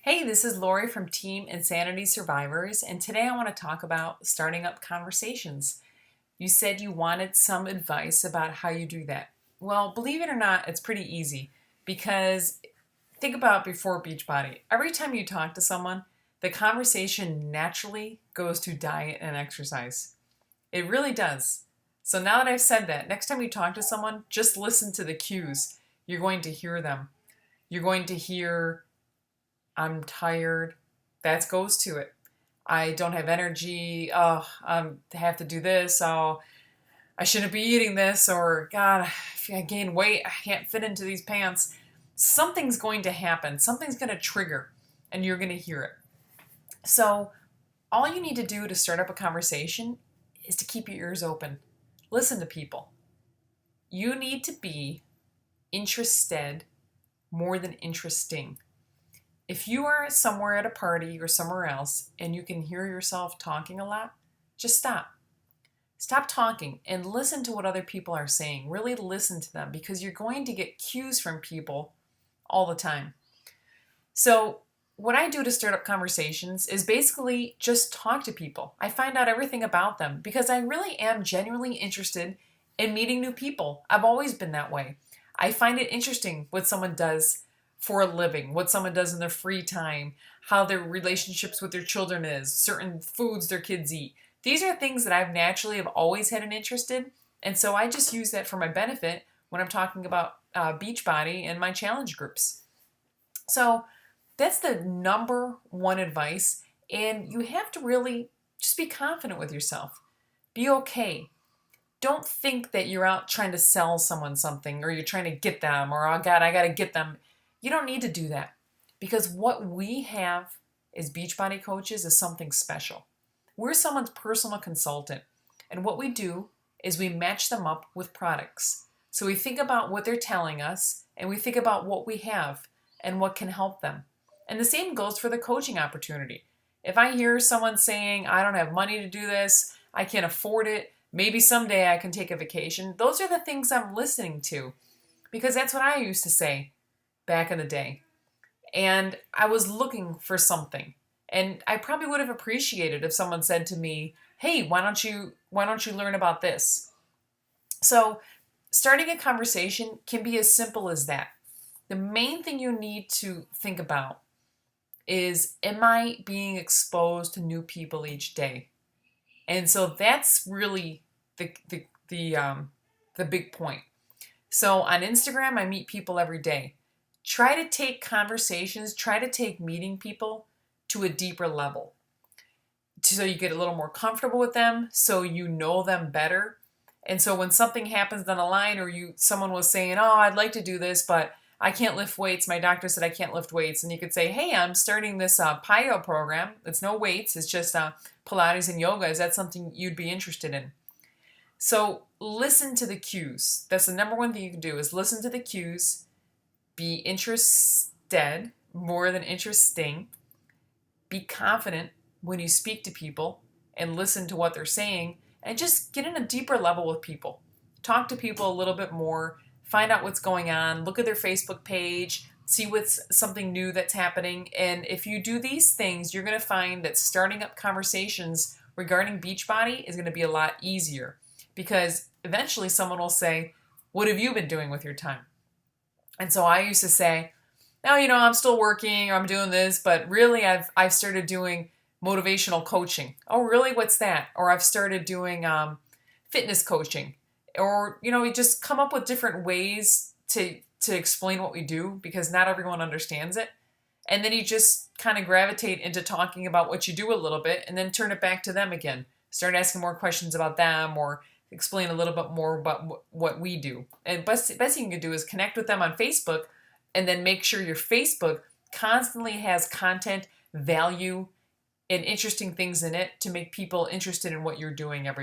Hey, this is Lori from Team Insanity Survivors, and today I want to talk about starting up conversations. You said you wanted some advice about how you do that. Well, believe it or not, it's pretty easy because think about before Beachbody. Every time you talk to someone, the conversation naturally goes to diet and exercise. It really does. So now that I've said that, next time you talk to someone, just listen to the cues. You're going to hear them. You're going to hear I'm tired. That goes to it. I don't have energy. Oh, I have to do this. Oh, I shouldn't be eating this. Or, God, if I gain weight, I can't fit into these pants. Something's going to happen. Something's going to trigger, and you're going to hear it. So, all you need to do to start up a conversation is to keep your ears open. Listen to people. You need to be interested more than interesting. If you are somewhere at a party or somewhere else and you can hear yourself talking a lot, just stop. Stop talking and listen to what other people are saying. Really listen to them because you're going to get cues from people all the time. So, what I do to start up conversations is basically just talk to people. I find out everything about them because I really am genuinely interested in meeting new people. I've always been that way. I find it interesting what someone does for a living, what someone does in their free time, how their relationships with their children is, certain foods their kids eat. These are things that I've naturally have always had an interest in, and so I just use that for my benefit when I'm talking about Beachbody and my challenge groups. So that's the number one advice, and you have to really just be confident with yourself. Be okay. Don't think that you're out trying to sell someone something or you're trying to get them or, oh God, I got to get them. You don't need to do that because what we have as Beachbody coaches is something special. We're someone's personal consultant, and what we do is we match them up with products. So we think about what they're telling us and we think about what we have and what can help them. And the same goes for the coaching opportunity. If I hear someone saying, I don't have money to do this, I can't afford it, maybe someday I can take a vacation, those are the things I'm listening to because that's what I used to say back in the day. And I was looking for something. And I probably would have appreciated if someone said to me, "Hey, why don't you learn about this?" So, starting a conversation can be as simple as that. The main thing you need to think about is, am I being exposed to new people each day? And so that's really the big point. So on Instagram, I meet people every day. Try to take conversations, try to take meeting people to a deeper level. So you get a little more comfortable with them, so you know them better. And so when something happens down the line or someone was saying, "Oh, I'd like to do this, but I can't lift weights. My doctor said I can't lift weights." And you could say, "Hey, I'm starting this PIO program. It's no weights. It's just Pilates and yoga. Is that something you'd be interested in?" So listen to the cues. That's the number one thing you can do is listen to the cues. Be interested more than interesting. Be confident when you speak to people and listen to what they're saying and just get in a deeper level with people. Talk to people a little bit more, find out what's going on, look at their Facebook page, see what's something new that's happening. And if you do these things, you're going to find that starting up conversations regarding Beachbody is going to be a lot easier because eventually someone will say, "What have you been doing with your time?" And so I used to say, "No, I'm still working or I'm doing this, but really I've started doing motivational coaching." "Oh, really? What's that?" Or I've started doing fitness coaching. Or, we just come up with different ways to explain what we do because not everyone understands it. And then you just kind of gravitate into talking about what you do a little bit and then turn it back to them again. Start asking more questions about them or explain a little bit more about what we do. And best thing you can do is connect with them on Facebook and then make sure your Facebook constantly has content, value, and interesting things in it to make people interested in what you're doing every day.